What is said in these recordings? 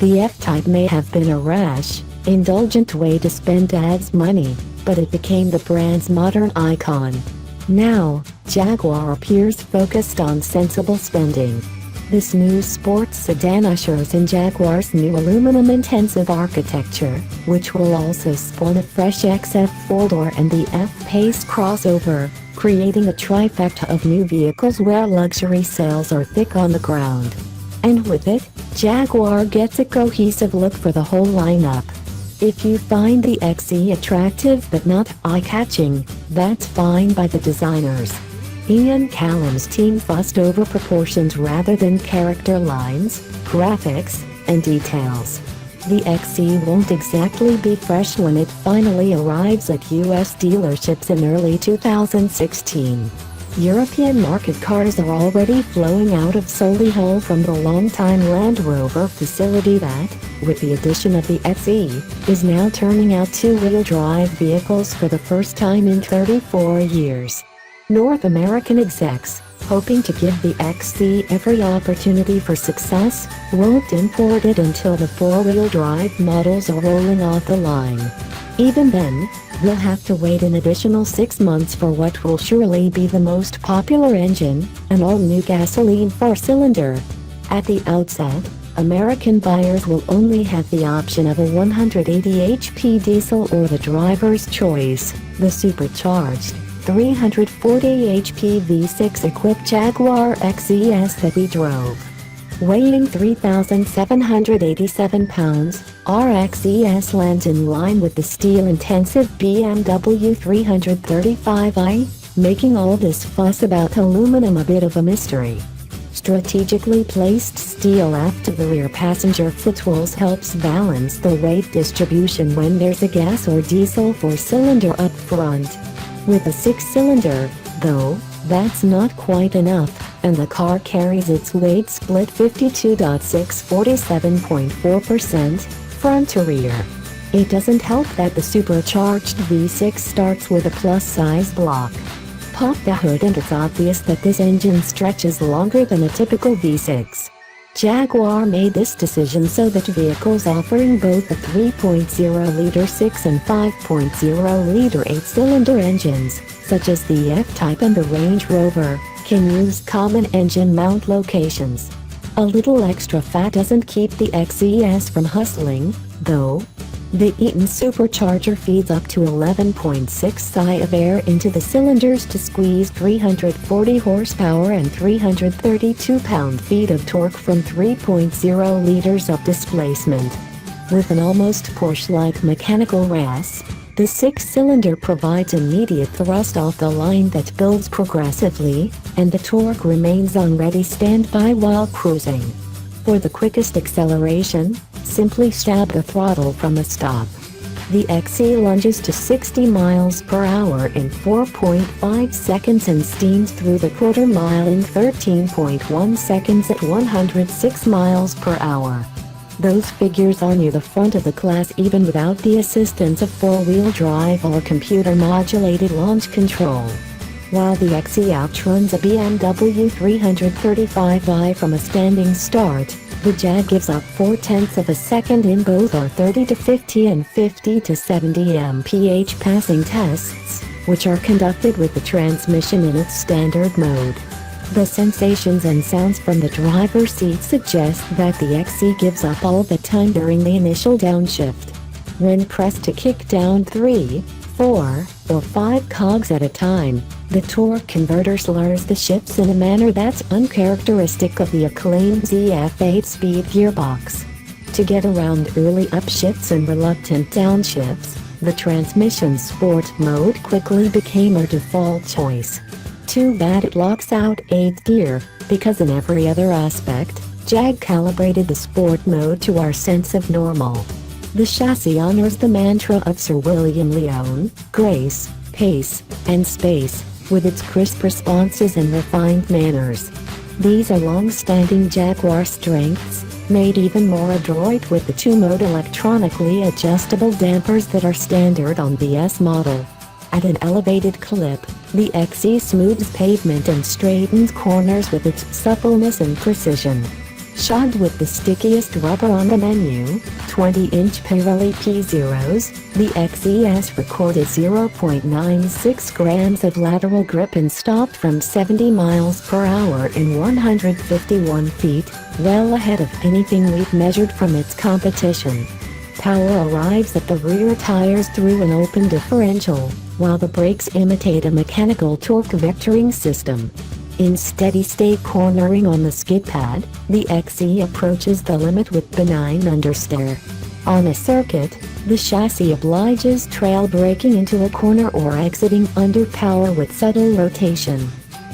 The F-Type may have been a rash, indulgent way to spend dad's money, but it became the brand's modern icon. Now, Jaguar appears focused on sensible spending. This new sports sedan ushers in Jaguar's new aluminum-intensive architecture, which will also spawn a fresh XF 4-door and the F-Pace crossover, creating a trifecta of new vehicles where luxury sales are thick on the ground. And with it, Jaguar gets a cohesive look for the whole lineup. If you find the XE attractive but not eye-catching, that's fine by the designers. Ian Callum's team fussed over proportions rather than character lines, graphics, and details. The XE won't exactly be fresh when it finally arrives at US dealerships in early 2016. European market cars are already flowing out of Solihull from the longtime Land Rover facility that, with the addition of the XE, is now turning out two-wheel drive vehicles for the first time in 34 years. North American execs, hoping to give the XE every opportunity for success, won't import it until the four-wheel drive models are rolling off the line. Even then, we'll have to wait an additional 6 months for what will surely be the most popular engine, an all-new gasoline 4-cylinder. At the outset, American buyers will only have the option of a 180 HP diesel or the driver's choice, the Supercharged 340 HP V6 equipped Jaguar XES that we drove. Weighing 3,787 pounds, our XES lands in line with the steel-intensive BMW 335i, making all this fuss about aluminum a bit of a mystery. Strategically placed steel aft of the rear passenger footwells helps balance the weight distribution when there's a gas or diesel 4-cylinder up front. With a 6-cylinder, though, that's not quite enough, and the car carries its weight split 52.6 47.4% front to rear. It doesn't help that the supercharged V6 starts with a plus-size block. Pop the hood and it's obvious that this engine stretches longer than a typical V6. Jaguar made this decision so that vehicles offering both a 3.0-liter 6 and 5.0-liter 8-cylinder engines, such as the F-Type and the Range Rover, can use common engine mount locations. A little extra fat doesn't keep the XES from hustling, though. The Eaton supercharger feeds up to 11.6 psi of air into the cylinders to squeeze 340 horsepower and 332 pound-feet of torque from 3.0 liters of displacement. With an almost Porsche-like mechanical rasp, the 6-cylinder provides immediate thrust off the line that builds progressively, and the torque remains on ready standby while cruising. For the quickest acceleration, simply stab the throttle from a stop. The XE lunges to 60 miles per hour in 4.5 seconds and steams through the quarter mile in 13.1 seconds at 106 miles per hour. Those figures are near the front of the class even without the assistance of four-wheel drive or computer-modulated launch control. While the XE outruns a BMW 335i from a standing start, the Jag gives up 0.4 of a second in both our 30 to 50 and 50 to 70 mph passing tests, which are conducted with the transmission in its standard mode. The sensations and sounds from the driver's seat suggest that the XE gives up all the time during the initial downshift. When pressed to kick down 3, 4, or 5 cogs at a time, the torque converter slurs the shifts in a manner that's uncharacteristic of the acclaimed ZF 8-speed gearbox. To get around early upshifts and reluctant downshifts, the transmission sport mode quickly became our default choice. Too bad it locks out 8th gear, because in every other aspect, Jag calibrated the sport mode to our sense of normal. The chassis honors the mantra of Sir William Lyon: grace, pace, and space, with its crisp responses and refined manners. These are long-standing Jaguar strengths, made even more adroit with the two-mode electronically adjustable dampers that are standard on the S model. At an elevated clip, the XE smooths pavement and straightens corners with its suppleness and precision. Shod with the stickiest rubber on the menu, 20-inch Pirelli P0s, the XES recorded 0.96 grams of lateral grip and stopped from 70 miles per hour in 151 feet, well ahead of anything we've measured from its competition. Power arrives at the rear tires through an open differential, while the brakes imitate a mechanical torque vectoring system. In steady-state cornering on the skid pad, the XE approaches the limit with benign understeer. On a circuit, the chassis obliges trail braking into a corner or exiting under power with subtle rotation.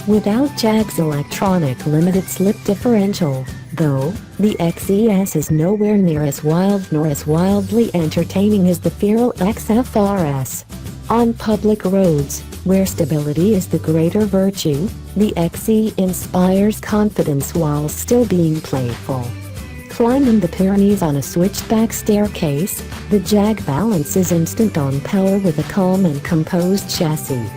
Without Jag's electronic limited slip differential, though, the XES is nowhere near as wild nor as wildly entertaining as the Feral XFRS. On public roads, where stability is the greater virtue, the XE inspires confidence while still being playful. Climbing the Pyrenees on a switchback staircase, the Jag balances instant on power with a calm and composed chassis.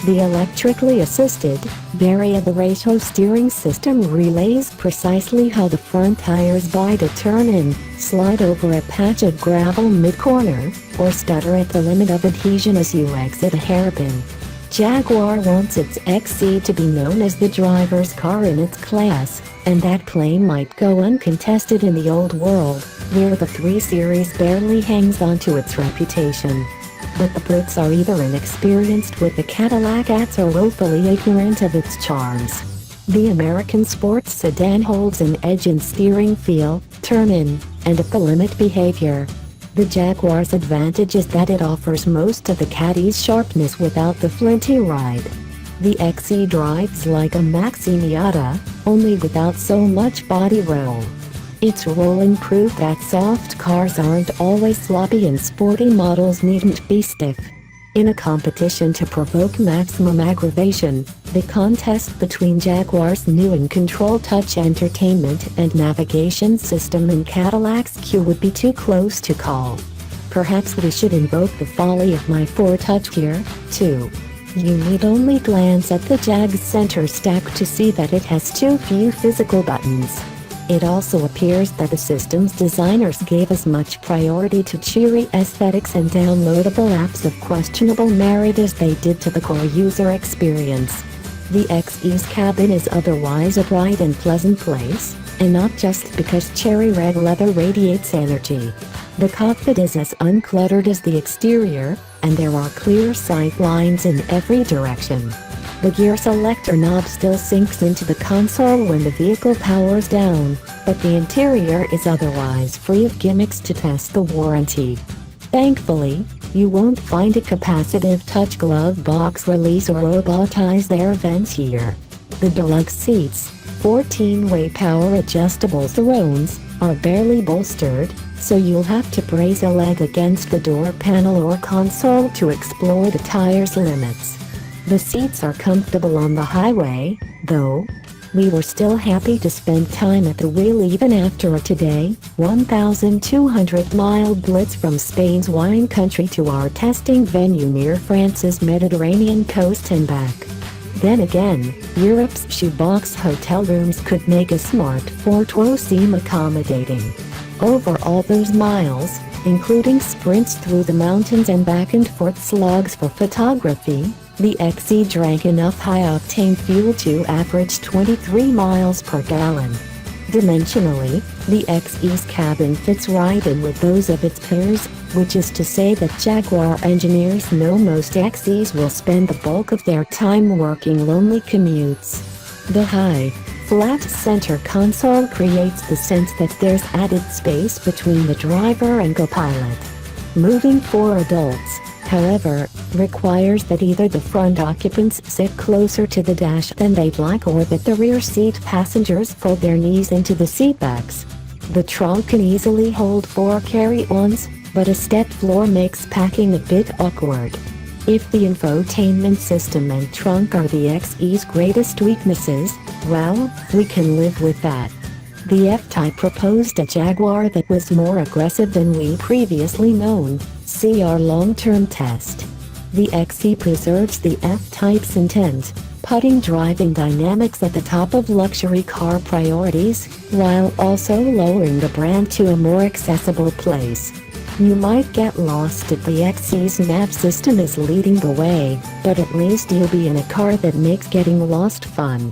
The electrically assisted, variable steering system relays precisely how the front tires bite a turn in, slide over a patch of gravel mid-corner, or stutter at the limit of adhesion as you exit a hairpin. Jaguar wants its XE to be known as the driver's car in its class, and that claim might go uncontested in the old world, where the 3 Series barely hangs onto its reputation. But the Brits are either inexperienced with the Cadillac ATS or woefully ignorant of its charms. The American sports sedan holds an edge in steering feel, turn-in, and at-the-limit behavior. The Jaguar's advantage is that it offers most of the Caddy's sharpness without the flinty ride. The XE drives like a Maxi Miata, only without so much body roll. It's rolling proof that soft cars aren't always sloppy and sporty models needn't be stiff. In a competition to provoke maximum aggravation, the contest between Jaguar's new in-control touch entertainment and navigation system and Cadillac's Q would be too close to call. Perhaps we should invoke the folly of my 4Touch here, too. You need only glance at the Jag's center stack to see that it has too few physical buttons. It also appears that the system's designers gave as much priority to cheery aesthetics and downloadable apps of questionable merit as they did to the core user experience. The XE's cabin is otherwise a bright and pleasant place, and not just because cherry red leather radiates energy. The cockpit is as uncluttered as the exterior, and there are clear sight lines in every direction. The gear selector knob still sinks into the console when the vehicle powers down, but the interior is otherwise free of gimmicks to test the warranty. Thankfully, you won't find a capacitive touch glove box release or robotized air vents here. The deluxe seats, 14-way power adjustable thrones, are barely bolstered, so you'll have to brace a leg against the door panel or console to explore the tire's limits. The seats are comfortable on the highway, though. We were still happy to spend time at the wheel even after a today, 1,200-mile blitz from Spain's wine country to our testing venue near France's Mediterranean coast and back. Then again, Europe's shoebox hotel rooms could make a smart Fortwo seem accommodating. Over all those miles, including sprints through the mountains and back-and-forth slogs for photography, the XE drank enough high-octane fuel to average 23 miles per gallon. Dimensionally, the XE's cabin fits right in with those of its peers, which is to say that Jaguar engineers know most XEs will spend the bulk of their time working lonely commutes. The high, flat center console creates the sense that there's added space between the driver and co-pilot. Moving for adults, however, requires that either the front occupants sit closer to the dash than they'd like or that the rear seat passengers fold their knees into the seatbacks. The trunk can easily hold 4 carry-ons, but a step floor makes packing a bit awkward. If the infotainment system and trunk are the XE's greatest weaknesses, well, we can live with that. The F-Type proposed a Jaguar that was more aggressive than we previously known. See our long-term test. The XE preserves the F-Type's intent, putting driving dynamics at the top of luxury car priorities, while also lowering the brand to a more accessible place. You might get lost if the XC's nav system is leading the way, but at least you'll be in a car that makes getting lost fun.